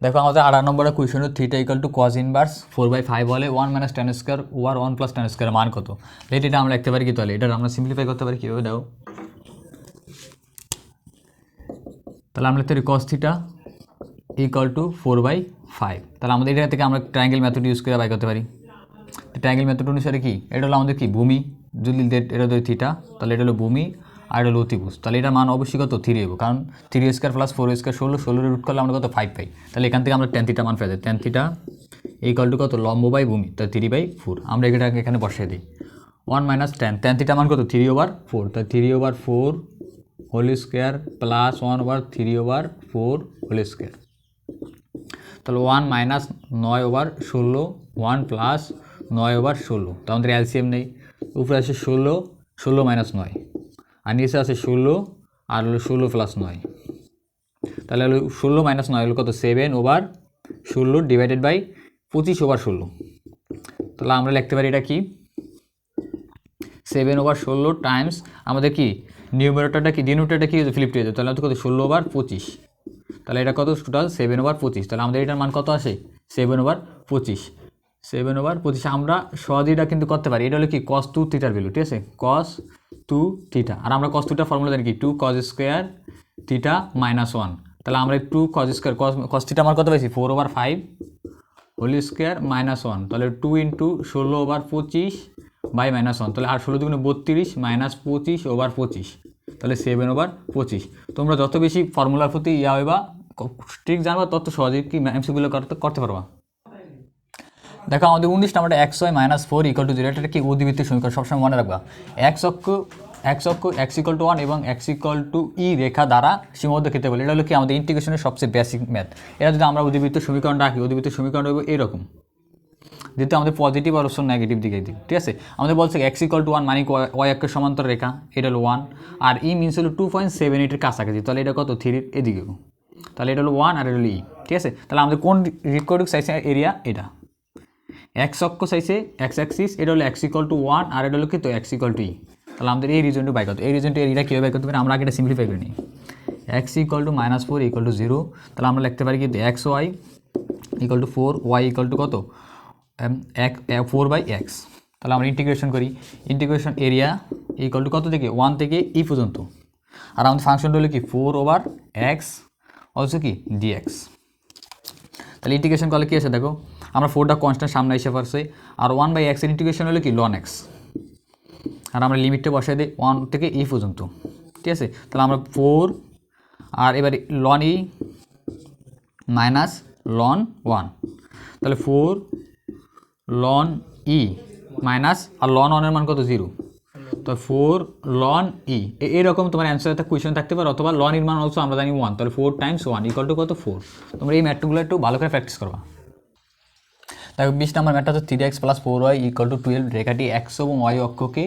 দেখো আমাদের 8 নম্বরের কোয়েশ্চেনে theta equal to cos inverse 4/5 হলে 1 minus tan square over 1 plus tan square মান কত? এটা আমরা লিখতে পারি কি তাহলে? এটা আমরা সিম্পলিফাই করতে পারি কিভাবে দাও? তাহলে আমরা লিখতে পারি cos থিটা ইকুয়াল টু 4/5। তাহলে আমাদের এটা থেকে আমরা ট্রায়াঙ্গেল মেথড ইউজ করে বাই করতে পারি। ট্রায়াঙ্গেল মেথড অনুসারে কি এটা হলো আমাদের কি ভূমি, যদি এটা হলো থিটা, তাহলে এটা হলো ভূমি আর এটা হলো অতিভুজ। তাহলে এটার মান অবশ্যই কত 3 হবে, কারণ 3 স্কয়ার প্লাস 4 স্কয়ার 16 রুট করলে আমরা কত 5 পাই। তাহলে এখান থেকে আমরা tan থিটা মান পেয়ে যাই। tan থিটা ইকুয়াল টু কত লম্ব বাই ভূমি, তাই 3/4 আমরা এটাকে এখানে বসিয়ে দিই। 1 মাইনাস tan থিটা মান কত 3/4, তাই 3/4 whole square plus 1/3/4 whole square. তাহলে 1 মাইনাস 9/16 1 প্লাস 9/16, তো আমাদের এলসিএম নেই। উপরে আছে 16 মাইনাস 9 আর নিচে আছে 16 আর হলো 16 প্লাস 9। তাহলে হলো 16 মাইনাস 9 হলো কত 7/16 ডিভাইডেড বাই 25/16। তাহলে আমরা লিখতে পারি এটা কি 7/16 টাইমস আমাদের কি নিউমারেটরটা কি ডিনোমিনেটরটা কি ফ্লিপ হয়ে যাবে, তাহলে কত 16/25। তাহলে এটা কত টোটাল 7/25। তাহলে আমাদের এটার মান কত আসে 7/25। 7/25 আমরা সহজেই এটা কিন্তু করতে পারি। এটা হলো কি cos 2 থিটার ভ্যালু, ঠিক আছে, cos 2 থিটা। আর আমরা cos 2টার ফর্মুলা জানি কি 2 cos স্কয়ার থিটা মাইনাস 1। তাহলে আমরা 2 cos স্কয়ার cos থিটা আমার কত পাইছি 4/5 হোল স্কয়ার মাইনাস 1। তাহলে 2 ইন্টু 16/25 বাই মাইনাস 1। তাহলে আর 16 দুগুণে 32 মাইনাস 25/25, তাহলে 7/25। তোমরা যত বেশি ফর্মুলার প্রতি হইবা ঠিক জানবা তত সহজেই কি এমসিগুলো করতে পারবা। দেখো আমাদের 19 নাম্বারটা xy মাইনাস 4 ইকুয়াল টু 0, এটা কি অধিবৃত্তের সমীকরণ, সবসময় মনে রাখবা। x অক্ষ x ইকুয়াল টু 1 এবং x ইকুয়াল টু ই রেখা দ্বারা সীমাবদ্ধ ক্ষেত্রে বলে। এটা হলো কি আমাদের ইন্টিগ্রেশনের সবচেয়ে বেসিক ম্যাথ। এটা যদি আমরা অধিবৃত্তের সমীকরণ রাখি, অধিবৃত্তের সমীকরণ হবে এরকম, যেহেতু আমাদের পজিটিভ আর অবশ্য নেগেটিভ দিকে দিক, ঠিক আছে। আমাদের বলছে x ইকুয়াল টু 1 মানে y অক্ষের সমান্তর রেখা, এটা হলো 1 আর ই মিনস হলো 2.78 এর কাছাকাছি, তাহলে এটা কত 3 এদিকে, তাহলে এটা হলো 1 আর এটা হলো ই, ঠিক আছে। তাহলে আমাদের কোন রিকর্ডিং সাইজ এরিয়া এটা এক্স অক্ষ চাইছে এক্স অ্যাক্সিস, এটা হলো এক্স ইকুয়াল টু 1 আর এটা হলো কি তো এক্স ইকুয়াল টু ই। তাহলে আমাদের এই রিজনটা বাই করতে, এই রিজনটা এরিয়া কীভাবে বাই করতে পারি আমরা আগে এটা সিম্পলিফাই করে নিই। X equal to -4 equal to 0, তাহলে আমরা লিখতে পারি কি x y equal to 4 y equal to কত 4/x। তাহলে আমরা ইন্টিগ্রেশন করি, ইন্টিগ্রেশন এরিয়া ইকুয়াল টু কত থেকে 1 থেকে ই পর্যন্ত, আর আমাদের ফাংশনটা হলো কি 4/x অলসো কি dx। তাহলে ইন্টিগ্রেশন করলে কী আছে দেখো, আমরা 4টা কনস্ট্যান্ট সামনে এসে পড়ছে, আর 1/x এর ইন্টিগ্রেশন হলো কি ln x, আর আমরা লিমিটটা বসাই দিই 1 থেকে ই পর্যন্ত, ঠিক আছে। তাহলে আমরা 4 আর এবারে ln ই মাইনাস ln 1, তাহলে 4 ln ই মাইনাস আর ln 1 এর মান কত 0, তো 4 ln ই। এরকম তোমার অ্যান্সার একটা কোয়েশ্চেন থাকতে পারে, অথবা ln এর মান অলসো আমরা জানি 1, তাহলে 4 টাইমস 1 ইকুয়াল টু কত 4। তোমরা এই ম্যাথগুলো একটু ভালো করে প্র্যাকটিস করবা। দেখো 20 নম্বর ম্যাথটা হচ্ছে 3x + 4y = 12, রেখাটি x এবং y অক্ষকে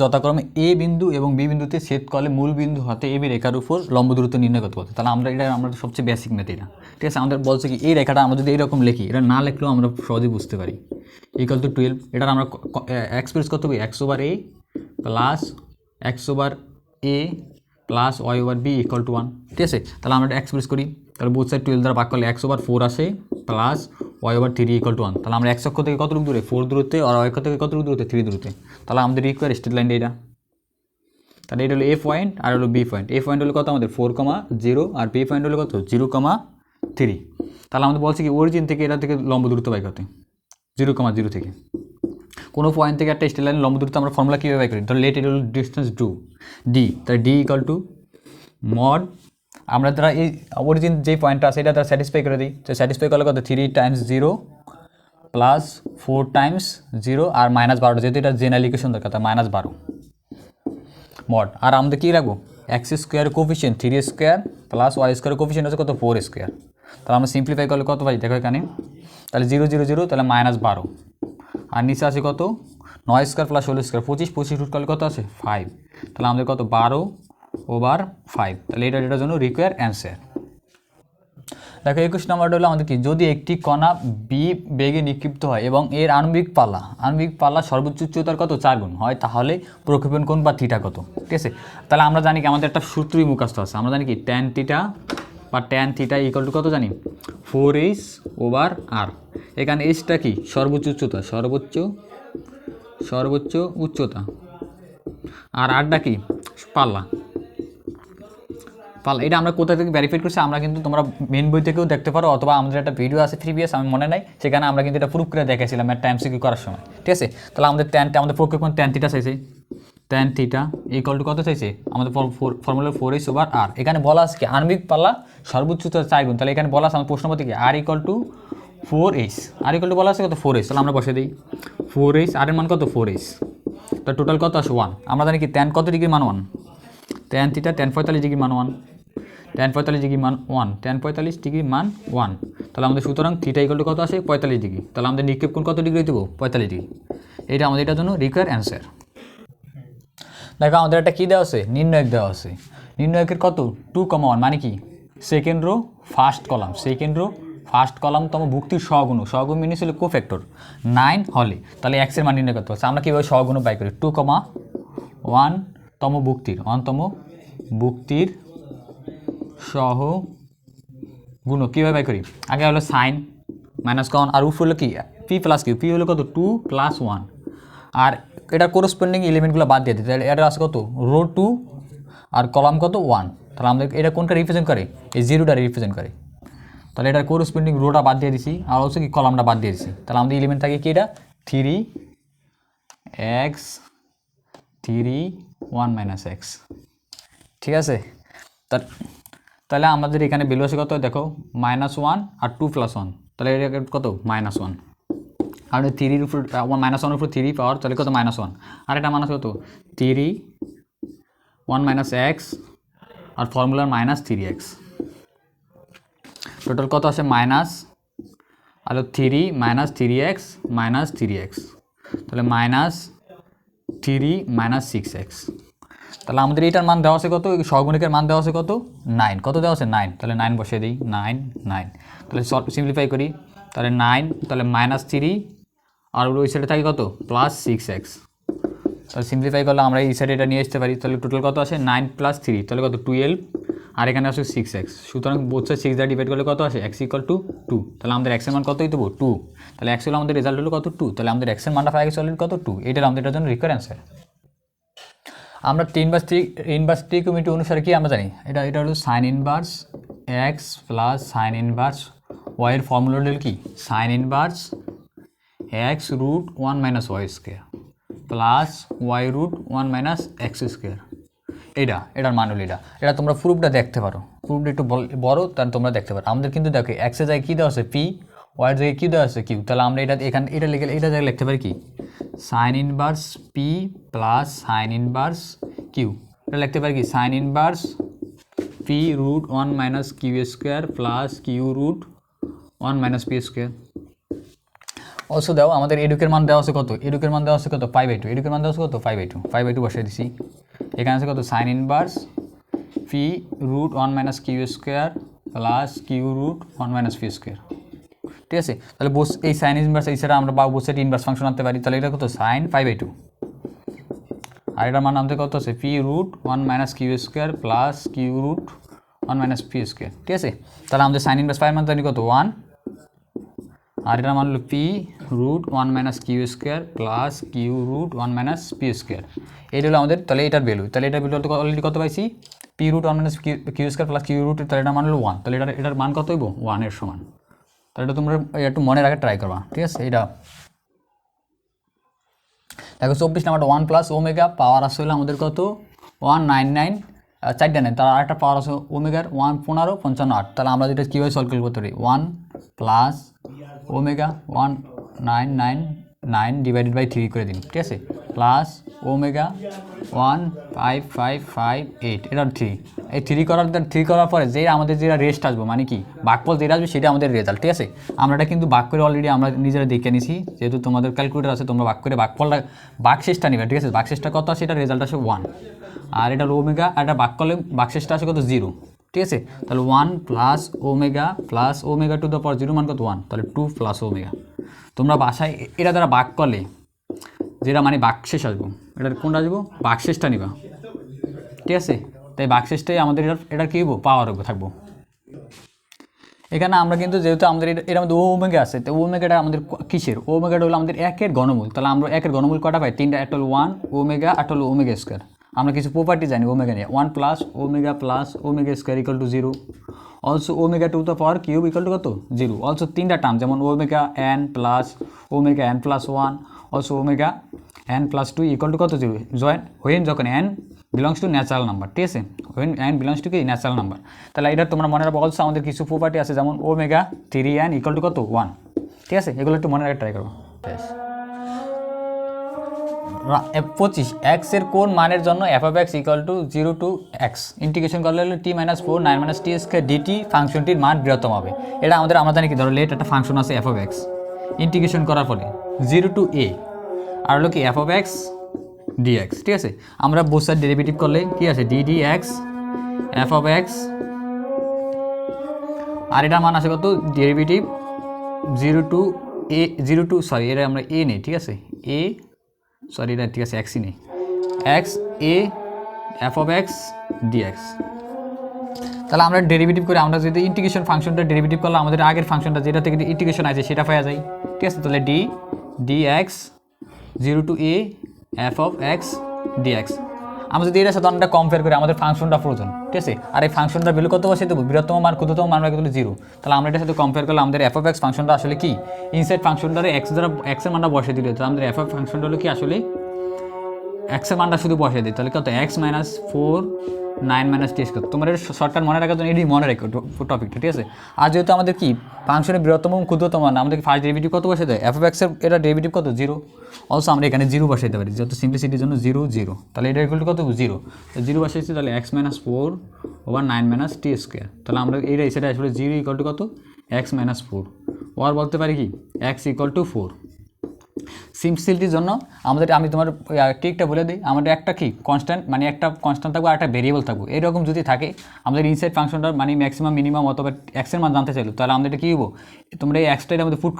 যথাক্রমে এ বিন্দু এবং বি বিন্দুতে ছেদ করলে মূল বিন্দু হতে এবি রেখার উপর লম্ব দূরত্ব নির্ণয় করতে পারবে। তাহলে আমরা সবচেয়ে বেসিক ম্যাথ এটা, ঠিক আছে। আমাদের বলছে কি এই রেখাটা আমরা যদি এইরকম লিখি, এটা না লিখলেও আমরা সহজেই বুঝতে পারি = 12। এটার আমরা এক্সপ্রেস করতে হবে x/a plus x/a plus y/b = 1, ঠিক আছে। তাহলে আমরা এটা এক্সপ্রেস করি, তাহলে বোথ সাইড 12 দ্বারা ভাগ করলে x/4 আসে প্লাস y/3 = 1। তাহলে আমরা x অক্ষ থেকে কতটুকু দূরে 4 দূরত্বে, আর y অক্ষ থেকে কতটুকু দূরত্বে 3 দূরত্বে। তাহলে আমাদের রিকোয়ার স্ট্রেট লাইন এটা, তাহলে এটা হলো a পয়েন্ট আর হলো b পয়েন্ট। a পয়েন্ট হলো কত আমাদের 4,0 আর b পয়েন্ট হলো কত 0,3। তাহলে আমাদের বলছে কি অরিজিন থেকে এটা থেকে লম্ব দূরত্ব বাই করতে 0,0 থেকে কোনো পয়েন্ট থেকে একটা স্ট্রেট লাইন লম্ব দূরত্ব আমরা ফর্মুলা কীভাবে বাই করি, ধরো লেট এটা হলো ডিস্টেন্স ডি, তাহলে d = mod আমরা দ্বারা এই অরিজিন যে পয়েন্টটা আছে এটা দ্বারা স্যাটিসফাই করে দিই, তো স্যাটিসফাই করলে কত 3 টাইমস 0 প্লাস 4 টাইমস 0 আর -12, যেহেতু এটা জেনারেল ইকুয়েশন দরকার, তাই -12 মড। আর আমাদের কী রাখবো x² coefficient 3² plus y² coefficient হচ্ছে কত 4²। তাহলে আমরা সিম্পলিফাই করলে কত পাই দেখো এখানে, তাহলে 0 0 0 তাহলে -12, আর নিচে আছে কত 9² প্লাস 16², 25 রুট করলে কত আছে 5, তাহলে আমাদের কত 12/5। তাহলে এটার জন্য রিকোয়ার অ্যান্সার। দেখো 21 নম্বরটা হলো আমাদের কি, যদি একটি কণা বি বেগে নিক্ষিপ্ত হয় এবং এর আণবিক পাল্লা সর্বোচ্চ উচ্চতার কত 4 গুণ হয়, তাহলে প্রক্ষেপণ কোণ বা থিটা কত, ঠিক আছে। তাহলে আমরা জানি কি আমাদের একটা সূত্রই মুখস্থ আছে, আমরা জানি কি tan θ বা ট্যান থিটা ইকুয়াল টু কত জানি 4h/r। এখানে এইচটা কি সর্বোচ্চ উচ্চতা, সর্বোচ্চ উচ্চতা, আর আরটা কি পাল্লা। এটা আমরা কোথা থেকে ভেরিফাই করছি, আমরা কিন্তু তোমরা মেন বই থেকেও দেখতে পারো, অথবা আমাদের একটা ভিডিও আছে প্রিভিয়াস, আমি মনে নাই, সেখানে আমরা কিন্তু এটা প্রুফ করে দেখেছিলাম একটা এমসিকিউ করার সময়। ঠিক আছে, তাহলে আমাদের পক্ষে কোন ট্যান থিটা চাইছে, ট্যান থিটা ইকুয়াল টু কত চাইছে, আমাদের ফর্মুলা 4h/r। এখানে বলা আছে কি আণবিক পাল্লা সর্বোচ্চ 4 গুণ, তাহলে এখানে বলা আছে আমার প্রশ্নপত্রে কি r equal to 4h, R equal to বলা আছে কত 4h, তাহলে আমরা বসে দিই 4h, আর এর মান কত 4h, তো টোটাল কত আসে 1। আমরা জানি কি ট্যান কত ডিগ্রি মান 1, ট্যান থিটা ট্যান 45 ডিগ্রি মান 1, ট্যান 45 ডিগ্রি মান 1, ট্যান 45 ডিগ্রি মান 1, তাহলে আমাদের সুতরাং থিটা ইকুয়াল টু কত আসে 45 ডিগ্রি, তাহলে আমাদের নিক্ষেপ কোণ কত ডিগ্রি দেবো 45 ডিগ্রি। এটা আমাদের এটার জন্য রিকোয়ার অ্যান্সার। দেখো আমাদের একটা কী দেওয়া আছে, নির্ণায়ক দেওয়া আছে, নির্ণায়কের কত 2,1, মানে কি সেকেন্ড রো ফার্স্ট কলাম তম ভুক্তির সহগুণ মিনি ছিল কোফ্যাক্টর 9 হলে, তাহলে এক্সের মান নির্ণয় করতে পারছে। আমরা কীভাবে সহগুণ বাই করি, 2,1 তম ভুক্তির সহগুণ কীভাবে বাই করি, আগে হলো সাইন মাইনাস কন, আর উফ হলো কি পি প্লাস কিউ, পি হলো কত 2 + 1, আর এটা কোরসপন্ডিং এলিমেন্টগুলো বাদ দিয়ে দিই, তাহলে এটা আছে কত রো 2 আর কলাম কত 1, তাহলে আমাদের এটা কোনটা রিপ্রেজেন্ট করে, এই জিরোটা রিপ্রেজেন্ট করে, তাহলে এটা কোরসপন্ডিং রোটা বাদ দিয়ে দিছি, আর হচ্ছে কি কলামটা বাদ দিয়ে দিছি, তাহলে আমাদের এলিমেন্ট থাকে কি এটা 3x 1 - x। ঠিক আছে, তাহলে আমাদের এখানে ভ্যালু আছে কত দেখো -1 আর 2 + 1, তাহলে এটা কত -1, আর 3 উপর -1 উপর 3 পাওয়ার, তাহলে কত -1, আর এটা মাইনাস কত 3 1 - x, আর ফর্মুলার -3x, টোটাল কত আসে মাইনাস আর 3 - 3x - 3x, তাহলে -3 - 6x। তাহলে আমাদের এইটার মান দেওয়া আছে কত, সহগুণিকের মান দেওয়া আছে কত 9, কত দেওয়া আছে 9, তাহলে 9 বসিয়ে দিই 9, তাহলে সিম্পলিফাই করি, তাহলে 9, তাহলে -3, আর ওই সাইডে থাকে কত +6x, তাহলে সিম্পলিফাই করলে আমরা এই সাইডে এটা নিয়ে আসতে পারি, তাহলে টোটাল কত আসে 9 + 3, তাহলে কত 12, আর এখানে আসে 6x, সুতরাং বোথ সাইড 6 দ্বারা ডিভাইড করলে কত আসে x = 2, তাহলে আমাদের x এর মান কতই দেবো 2, তাহলে x হলো আমাদের রেজাল্ট হলো কত 2, তাহলে আমাদের x এর মানটা পাওয়া গেছে অলরেডি কত 2, এটার আমাদের এটার জন্য রিকোয়ার অ্যান্সার। আমরা 3/3 ইনভার্স ট্রিকোণমিতি অনুসারে কি আমরা জানি, এটা হলো sin inverse x plus sin inverse y এর ফর্মুলা হলো কি sin inverse x √ 1 - y² plus y √ 1 - x²। এটার মান হলো এটা তোমরা প্রুফটা দেখতে পারো, প্রুফটা একটু বড়, তাহলে তোমরা দেখতে পারো। আমাদের কিন্তু দেখো x এর জায়গায় কী দেওয়া আছে p, y এর জায়গায় কী দেওয়া আছে q, তাহলে আমরা এটা লিখে এটা জায়গায় লিখতে পারি কি sin inverse p plus sin inverse q, এটা লিখতে পারি কি sin inverse p √ 1 - q² plus q √ 1 - p²। Also দাও আমাদের এডুকের মান দেওয়া আছে কত, এডুকের মান দেওয়া আছে কত 5/2, এডুকের মান দেওয়া আছে কত 5/2 বসিয়ে দিছি, এখানে আছে কত sin inverse p √ 1 - q² plus q √ 1 - p²। ঠিক আছে, তাহলে এই সাইন ইনভার্স এই ছাড়া আমরা বোথ সাইড ইনভার্স ফাংশন আনতে পারি, তাহলে এটা কত sin 5/2, আর এটার মান আমাদের কত আছে p √ 1 - q² plus q √ 1 - p²। ঠিক আছে, তাহলে আমাদের সাইন ইনভার্স 5 মান জানি কত 1, আর এটার মান হলো p √ 1 - q² plus q √ 1 - p²। এটা হলো আমাদের, তাহলে এটার ভ্যালু, তাহলে এটার ভ্যালু অলরেডি কত পাইছি p √ 1 - q² প্লাস q √ তাহলে এটার মান হলো 1, তাহলে এটার মান কত হইব 1 এর সমান, তাহলে এটা তোমরা একটু মনে রাখা ট্রাই করবা। ঠিক আছে, এটা দেখো 24 নাম্বারটা 1 + ওমেগা পাওয়ার আসলে আমাদের কত 199, 4টা নেই, তার আরেকটা পাওয়ার আছে ওমেগার 1 15 55 8, তাহলে আমরা যেটা কীভাবে সলভ করতে পারি 1 + ওমেগা 1999 ডিভাইডেড বাই 3 করে দিন। ঠিক আছে, প্লাস ওমেগা 15558, এটা 3, এই 3 করার পরে যে আমাদের যেটা রেস্ট আসবো, মানে কি ভাগফল যেটা আসবে সেটা আমাদের রেজাল্ট। ঠিক আছে, আমরা এটা কিন্তু ভাগ করে অলরেডি আমরা নিজেরা দেখে নিছি, যেহেতু তোমাদের ক্যালকুলেটর আছে তোমরা ভাগ করে ভাগফলটা ভাগশেষটা নিবে। ঠিক আছে, ভাগশেষটা কত আসে, এটা রেজাল্ট আসে 1, আর এটা ওমেগা, আর এটা ভাগ করলে ভাগশেষটা আসে কত 0। ঠিক আছে, তাহলে 1 + ওমেগা টু দ্য পাওয়ার 0 মান কত 1, তাহলে 2 + ওমেগা। তোমরা বাসায় এটা দ্বারা ভাগ করলে যেটা মানে ভাগশেষ আসবো, এটা কোনটা আসবো ভাগশেষটা নিবা। ঠিক আছে, তাই ভাগশেষটাই আমাদের এটা কী হবো পাওয়ার থাকবো। এখানে আমরা কিন্তু যেহেতু আমাদের এর মধ্যে ওমেগা আছে, তো ওমেগাটা আমাদের কিসের, ওমেগাটা হলো আমাদের একের ঘনমূল। তাহলে আমরা একের ঘনমূল কটা পাই, তিনটা, একটা হলো 1 ওমেগা, একটা হলো ওমেগা স্কোয়ার। আমরা কিছু প্রপার্টি জানি ওমেগা নিয়ে, 1 plus omega square equal to 0, also omega to the power cube equal to কত 0, অলসো তিনটা টার্ম যেমন omega N plus 1, also omega n plus 2 equal to কত 0, হোয়েন যখন n belongs to natural number, ঠিক আছে, when n belongs to কি natural number. তাহলে এটা তোমরা মনে রাখবো। অলসো আমাদের কিছু প্রপার্টি আছে যেমন ওমেগা 3n ইকুয়াল টু কত 1, ঠিক আছে, এগুলো একটু মনে রাখতে ট্রাই করবো। 25 x এর কোন মানের জন্য f of x equal to 0 to x integration করলে হলো t - 4 9 - t স্কয়ার dt ফাংশনটির মান বৃহত্তম হবে। এটা আমরা জানি কি, ধরো লেট একটা ফাংশন আছে f of x, ইন্টিগ্রেশন করার ফলে 0 টু a আর হলো কি f of x dx, ঠিক আছে। আমরা বোথ সাইড ডেরিভেটিভ করলে কি আছে d dx f of x, আর এটা মান আছে কত ডেরিভেটিভ 0 টু সরি এটা আমরা a নেই, ঠিক আছে, a সরি এটা ঠিক আছে এক্সই নেই, x a f of x dx. তাহলে আমরা ডেরিভেটিভ করে আমরা যদি ইন্টিগ্রেশন ফাংশনটা ডেরিভেটিভ করলে আমাদের আগের ফাংশনটা যেটা থেকে ইন্টিগ্রেশন আছে সেটা পাওয়া যায়, ঠিক আছে। তাহলে d x 0 to a f of x dx. আমরা যদি এটার সাথে অনেকটা কম্পেয়ার করি আমাদের ফাংশনটা প্রয়োজন, ঠিক আছে। আর এই ফাংশনটার ভ্যালু কত বসে দেবো, বৃহত্তম মান ক্ষুদ্রতম মান রাখতে হলে 0। তাহলে আমরা এটার সাথে কম্পেয়ার করলে আমাদের এফ অফ এক্স ফাংশনটা আসলে কি, ইনসাইড ফাংশনটারে এক্স দ্বারা এক্সের মানটা বসে দিলে তাহলে আমাদের এফ অফ ফাংশনটা হলো কি আসলে এক্সের মানটা শুধু বসে দিই, তাহলে কত x - 4 9 - t স্কয়ার। তোমার এটা শর্টকাট মনে রাখার জন্য এটি মনে রাখো টপিকটা, ঠিক আছে। আর যেহেতু আমাদের কি ফাংশনের বৃহত্তম এবং ক্ষুদ্রতম মান, আমাদের ফার্স্ট ডেরিভেটিভ কত বসে দেয় এফ অফ এক্সের, এটা ডেরিভেটিভ কত 0, অলসো আমরা এখানে 0 বসাইতে পারি যেহেতু সিম্পলিসিটির জন্য 0 0। তাহলে এটা ইকুয়াল টু কত 0, 0 বসাইছি, তাহলে x - 4 ওভার 9 - t স্কয়ার। তাহলে আমরা এইটা সেটা আসলে 0 ইকুয়াল টু কত x - 4, ওর বলতে পারি কি x ইকুয়াল টু 4। সিম্পলিসিটির জন্য আমাদের আমি তোমার ট্রিকটা বলে দিই, আমাদের একটা কি কনস্ট্যান্ট মানে একটা কনস্ট্যান্ট থাকবে আর একটা ভেরিয়েবল থাকবে, এরকম যদি থাকে আমাদের ইনসাইড ফাংশনটার মানে ম্যাক্সিমাম মিনিমাম অথবা এক্সের মান জানতে চাইলো, তাহলে আমাদের এটা কী হবো, তোমরা এই এক্সটা আমাদের ফুট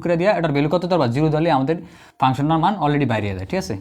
করে দেওয়া এটার ভ্যালু কত ধরবা 0 ধরলে আমাদের ফাংশনের মান অলরেডি বাইরে যায়, ঠিক আছে।